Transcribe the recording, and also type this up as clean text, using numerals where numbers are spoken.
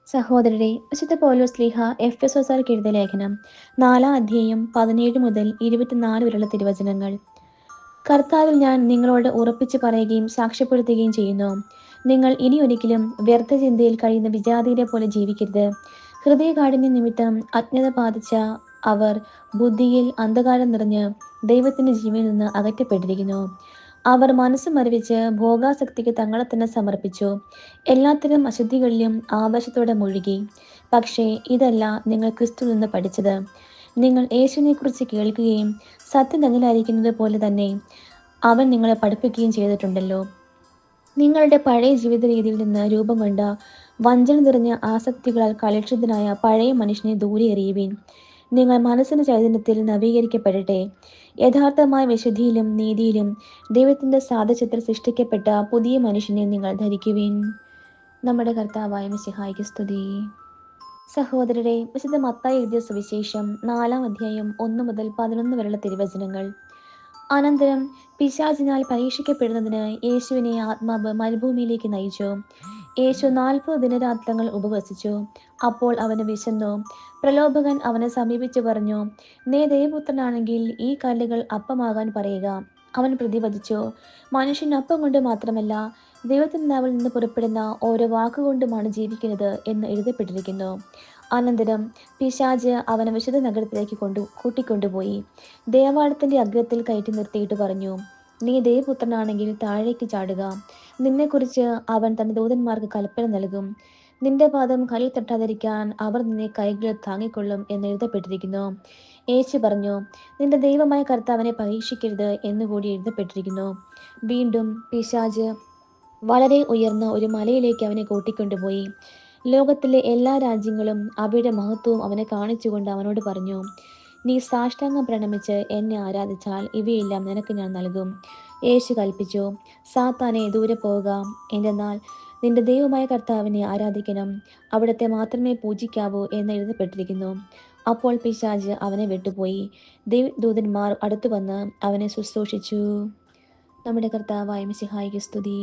സഹോദരരെ, വിശുദ്ധ പൗലോസ് ശ്ലീഹ എഫെസോസ്യർക്ക് എഴുതിയ ലേഖനം 4-ാം അധ്യായം 17 മുതൽ 24 വരെയുള്ള തിരുവചനങ്ങൾ. കർത്താവിൽ ഞാൻ നിങ്ങളോട് ഉറപ്പിച്ചു പറയുകയും സാക്ഷ്യപ്പെടുത്തുകയും ചെയ്യുന്നു, നിങ്ങൾ ഇനിയൊരിക്കലും വ്യർത്ഥചിന്തയിൽ കഴിയുന്ന വിജാതീയരെ പോലെ ജീവിക്കരുത്. ഹൃദയകാഠിന്യ നിമിത്തം അജ്ഞത ബാധിച്ച അവർ ബുദ്ധിയിൽ അന്ധകാരം നിറഞ്ഞ് ദൈവത്തിന്റെ ജീവനിൽ നിന്ന് അകറ്റപ്പെട്ടിരിക്കുന്നു. അവർ മനസ്സ് മരവിച്ച് ഭോഗാസക്തിക്ക് തങ്ങളെ തന്നെ സമർപ്പിച്ചു, എല്ലാത്തരം അശുദ്ധികളിലും ആവേശത്തോടെ മുഴുകി. പക്ഷേ ഇതല്ല നിങ്ങൾ ക്രിസ്തുവിൽ നിന്ന് പഠിച്ചത്. നിങ്ങൾ യേശുവിനെക്കുറിച്ച് കേൾക്കുകയും സത്യം തന്നിലായിരിക്കുന്നത് പോലെ തന്നെ അവൻ നിങ്ങളെ പഠിപ്പിക്കുകയും ചെയ്തിട്ടുണ്ടല്ലോ. നിങ്ങളുടെ പഴയ ജീവിത രീതിയിൽ നിന്ന് രൂപം കൊണ്ട വഞ്ചന നിറഞ്ഞ ആസക്തികളാൽ കലുഷിതനായ പഴയ മനുഷ്യനെ ദൂരെ എറിയുവിൻ. നിങ്ങൾ മനസ്സിന്റെ ചൈതന്യത്തിൽ നവീകരിക്കപ്പെടട്ടെ. യഥാർത്ഥമായ വിശുദ്ധിയിലും നീതിയിലും ദൈവത്തിന്റെ സാദൃശ്യത്തിൽ സൃഷ്ടിക്കപ്പെട്ട പുതിയ മനുഷ്യനെ നിങ്ങൾ ധരിക്കുവിൻ. നമ്മുടെ കർത്താവായ മിശിഹായ്ക്ക് സ്തുതി. സഹോദരരെ, വിശുദ്ധ മത്തായി എഴുതിയ സുവിശേഷം 4-ാം അധ്യായം 1 മുതൽ 11 വരെയുള്ള തിരുവചനങ്ങൾ. അനന്തരം പിശാചിനാൽ പരീക്ഷിക്കപ്പെടുന്നതിന് യേശുവിനെ ആത്മാവ് മരുഭൂമിയിലേക്ക് നയിച്ചു. യേശു 40 ദിനരാത്രങ്ങൾ ഉപവസിച്ചു. അപ്പോൾ അവന് വിശന്നു. പ്രലോഭകൻ അവനെ സമീപിച്ചു പറഞ്ഞു, നീ ദൈവപുത്രനാണെങ്കിൽ ഈ കല്ലുകൾ അപ്പമാകാൻ പറയുക. അവൻ പ്രതിവദിച്ചു, മനുഷ്യൻ അപ്പം കൊണ്ട് മാത്രമല്ല, ദൈവത്തിന്റെ നാവിൽ നിന്ന് പുറപ്പെടുന്ന ഓരോ വാക്കുകൊണ്ടുമാണ് ജീവിക്കുന്നത് എന്ന് എഴുതപ്പെട്ടിരിക്കുന്നു. അനന്തരം പിശാച് അവനെ വിശുദ്ധ നഗരത്തിലേക്ക് കൂട്ടിക്കൊണ്ടുപോയി ദേവാലയത്തിന്റെ അഗ്രത്തിൽ കയറ്റി നിർത്തിയിട്ട് പറഞ്ഞു, നീ ദൈവപുത്രനാണെങ്കിൽ താഴേക്ക് ചാടുക. നിന്നെക്കുറിച്ച് അവൻ തന്റെ ദൂതന്മാർക്ക് കൽപ്പന നൽകും. നിന്റെ പാദം കല്ലിൽ തട്ടാതിരിക്കാൻ അവർ നിന്നെ കൈകളിൽ താങ്ങിക്കൊള്ളും എന്ന് എഴുതപ്പെട്ടിരിക്കുന്നു. യേശു പറഞ്ഞു, നിന്റെ ദൈവമായ കർത്താവിനെ പരീക്ഷിക്കരുത് എന്നുകൂടി എഴുതപ്പെട്ടിരിക്കുന്നു. വീണ്ടും പിശാച് വളരെ ഉയർന്ന ഒരു മലയിലേക്ക് അവനെ കൂട്ടിക്കൊണ്ടുപോയി ലോകത്തിലെ എല്ലാ രാജ്യങ്ങളും അവയുടെ മഹത്വവും അവനെ കാണിച്ചുകൊണ്ട് അവനോട് പറഞ്ഞു, നീ സാഷ്ടാംഗം പ്രണമിച്ച് എന്നെ ആരാധിച്ചാൽ ഇവയെല്ലാം നിനക്ക് ഞാൻ നൽകും. യേശു കൽപ്പിച്ചു, സാത്താനെ ദൂരെ പോവുക. എന്തെന്നാൽ നിന്റെ ദൈവമായ കർത്താവിനെ ആരാധിക്കണം, അവിടത്തെ മാത്രമേ പൂജിക്കാവൂ എന്ന് എഴുതപ്പെട്ടിരിക്കുന്നു. അപ്പോൾ പിശാച് അവനെ വിട്ടുപോയി. ദൂതന്മാർ അടുത്തു വന്ന് അവനെ ശുശ്രൂഷിച്ചു. നമ്മുടെ കർത്താവായ മിശിഹായ്ക്ക് സ്തുതി.